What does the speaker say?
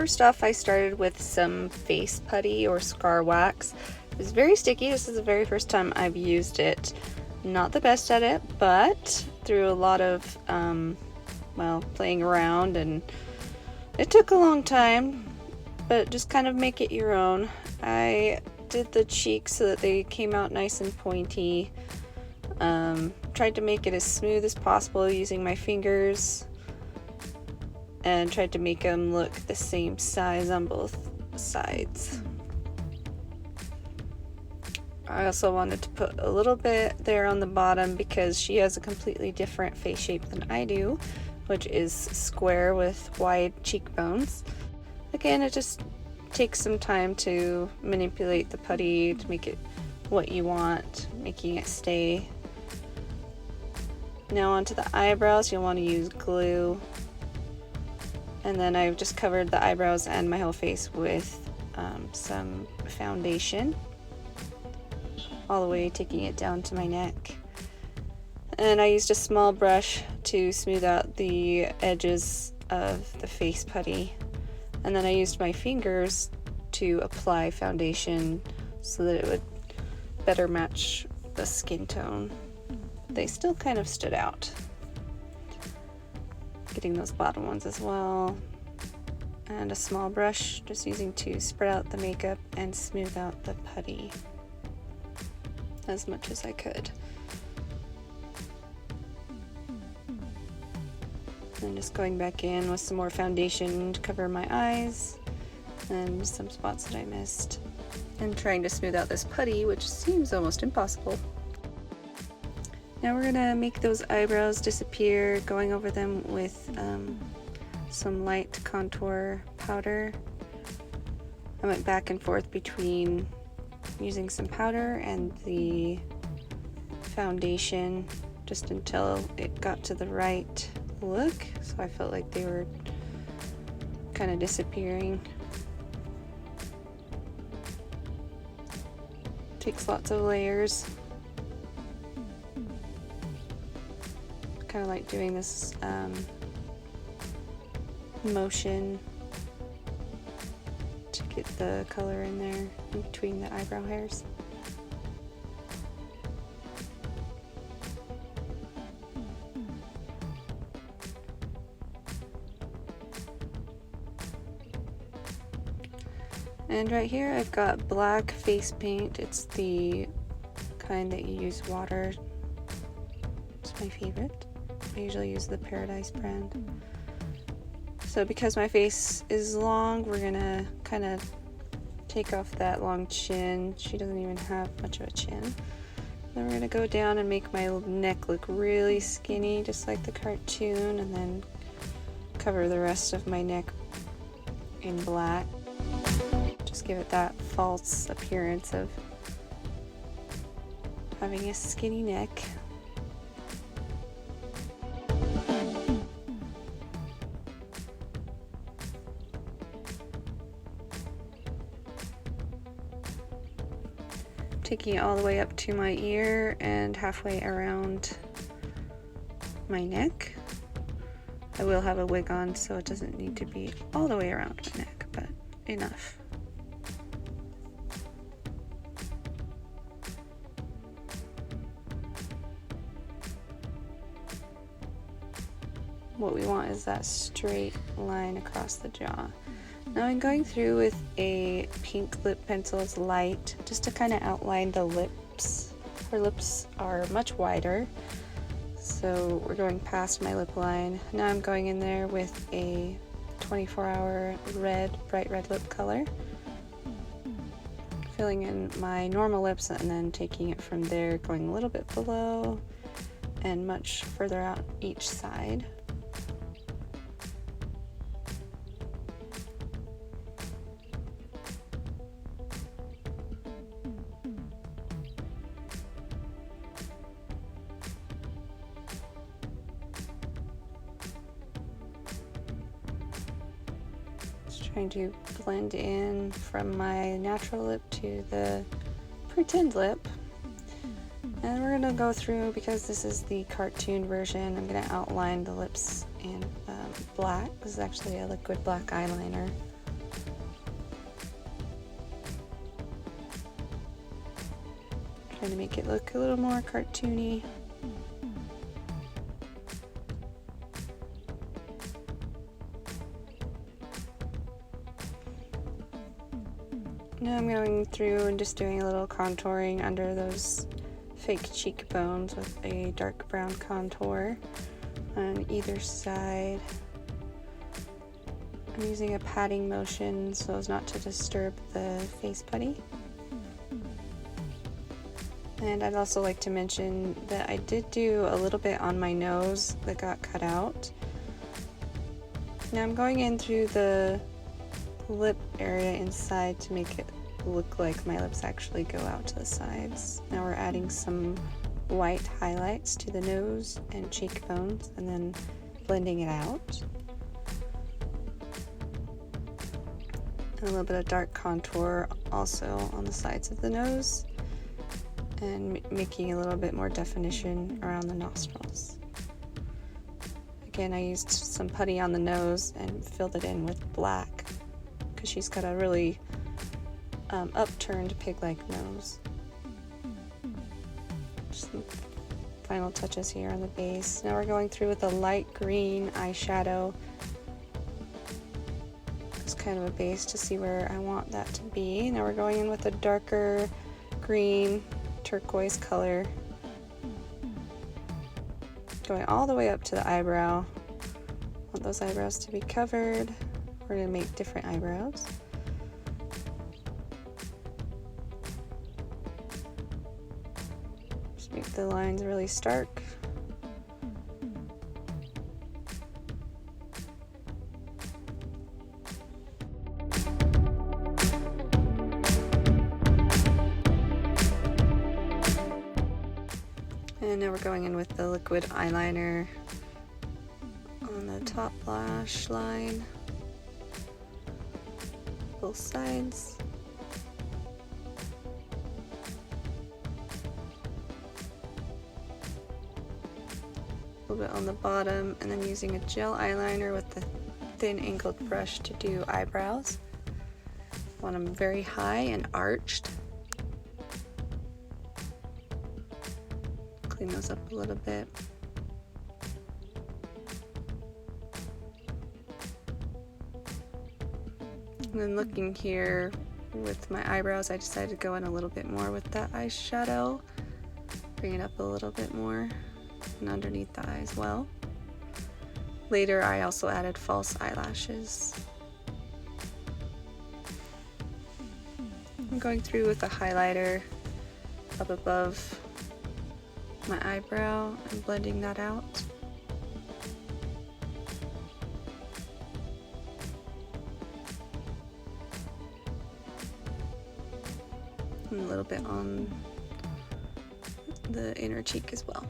first off, I started with some face putty or scar wax. It was very sticky. This is the very first time I've used it. Not the best at it, but through a lot of, well, playing around, and it took a long time, but just kind of make it your own. I did the cheeks so that they came out nice and pointy. Tried to make it as smooth as possible using my fingers, and tried to make them look the same size on both sides. I also wanted to put a little bit there on the bottom because she has a completely different face shape than I do, which is square with wide cheekbones. Again, it just takes some time to manipulate the putty to make it what you want, making it stay. Now onto the eyebrows, you'll want to use glue. And then I've just covered the eyebrows and my whole face with some foundation, all the way taking it down to my neck. And I used a small brush to smooth out the edges of the face putty. And then I used my fingers to apply foundation so that it would better match the skin tone. They still kind of stood out. Getting those bottom ones as well. And a small brush, just using to spread out the makeup and smooth out the putty as much as I could. And just going back in with some more foundation to cover my eyes and some spots that I missed. And trying to smooth out this putty, which seems almost impossible. Now we're gonna make those eyebrows disappear, going over them with some light contour powder. I went back and forth between using some powder and the foundation just until it got to the right look, so I felt like they were kind of disappearing. Takes lots of layers. Kind of like doing this motion to get the color in there in between the eyebrow hairs. And right here I've got black face paint. It's the kind that you use water. It's my favorite. I usually use the Paradise brand. So because my face is long, we're gonna kind of take off that long chin. She doesn't even have much of a chin. Then we're gonna go down and make my neck look really skinny, just like the cartoon, and then cover the rest of my neck in black. Just give it that false appearance of having a skinny neck. Taking it all the way up to my ear and halfway around my neck. I will have a wig on, so it doesn't need to be all the way around my neck, but enough. What we want is that straight line across the jaw. Now I'm going through with a pink lip pencil, it's light, just to kind of outline the lips. Her lips are much wider, so we're going past my lip line. Now I'm going in there with a 24-hour red, bright red lip color, filling in my normal lips and then taking it from there, going a little bit below and much further out each side. Trying to blend in from my natural lip to the pretend lip. And we're gonna go through, because this is the cartoon version, I'm gonna outline the lips in black. This is actually a liquid black eyeliner. Trying to make it look a little more cartoony. Now I'm going through and just doing a little contouring under those fake cheekbones with a dark brown contour on either side. I'm using a patting motion so as not to disturb the face putty. And I'd also like to mention that I did do a little bit on my nose that got cut out. Now I'm going in through the lip area inside to make it look like my lips actually go out to the sides. Now we're adding some white highlights to the nose and cheekbones and then blending it out. And a little bit of dark contour also on the sides of the nose, and making a little bit more definition around the nostrils. Again, I used some putty on the nose and filled it in with black because she's got a really upturned pig-like nose. Just some final touches here on the base. Now we're going through with a light green eyeshadow. It's kind of a base to see where I want that to be. Now we're going in with a darker green turquoise color, going all the way up to the eyebrow. Want those eyebrows to be covered. We're going to make different eyebrows. Just make the lines really stark. And now we're going in with the liquid eyeliner on the top lash line, both sides. A little bit on the bottom, and then using a gel eyeliner with the thin angled brush to do eyebrows. Want them very high and arched. Clean those up a little bit. And then looking here with my eyebrows, I decided to go in a little bit more with that eyeshadow. Bring it up a little bit more and underneath the eye as well. Later, I also added false eyelashes. I'm going through with a highlighter up above my eyebrow and blending that out. And a little bit on the inner cheek as well.